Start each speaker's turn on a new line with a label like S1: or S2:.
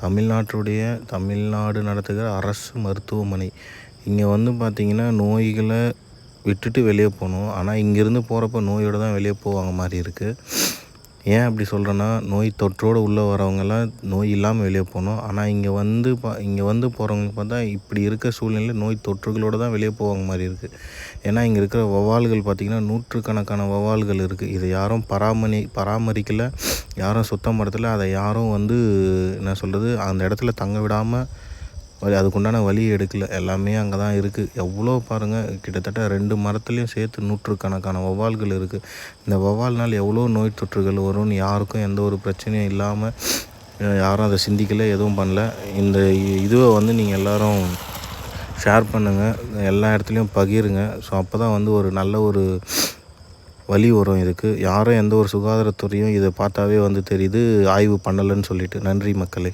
S1: தமிழ்நாடு நடத்துகிற அரசு மருத்துவமனை. இங்கே வந்து பார்த்திங்கன்னா நோய்களை விட்டுட்டு வெளியே போகணும். ஆனால் இங்கேருந்து போகிறப்ப நோயோடு தான் வெளியே போவாங்க மாதிரி இருக்குது. ஏன் அப்படி சொல்கிறேன்னா, நோய் தொற்றோடு உள்ளே வரவங்கெல்லாம் நோய் இல்லாமல் வெளியே போகணும். ஆனால் இங்கே வந்து போகிறவங்க பார்த்தா இப்படி இருக்க சூழ்நிலையில் நோய் தொற்றுகளோடு தான் வெளியே போவாங்க மாதிரி இருக்குது. ஏன்னா இங்கே இருக்கிற வௌவால்கள் பார்த்திங்கன்னா நூற்றுக்கணக்கான வௌவால்கள் இருக்குது. இதை யாரும் பராமரிக்கலை, யாரும் சுத்தம் படுத்தலை, அதை யாரும் என்ன சொல்கிறது அந்த இடத்துல தங்க விடாமல் அதுக்குண்டான வழி எடுக்கலை. எல்லாமே அங்கே தான் இருக்குது. எவ்வளோ பாருங்கள், கிட்டத்தட்ட 2 மரத்துலேயும் சேர்த்து நூற்றுக்கணக்கான வௌவால்கள் இருக்குது. இந்த வௌவால்னால் எவ்வளோ நோய் தொற்றுகள் வரும்னு யாருக்கும் எந்த ஒரு பிரச்சனையும் இல்லாமல் யாரும் அதை சிந்திக்கலை, எதுவும் பண்ணல. இந்த இதுவை நீங்கள் எல்லோரும் ஷேர் பண்ணுங்கள், எல்லா இடத்துலையும் பகிருங்க. ஸோ அப்போ தான் ஒரு நல்ல ஒரு வழி வரும் இதுக்கு. யாரும் எந்த ஒரு சுகாதாரத்துறையும் இதை பார்த்தாவே தெரியுது ஆய்வு பண்ணலைன்னு சொல்லிட்டு. நன்றி மக்களே.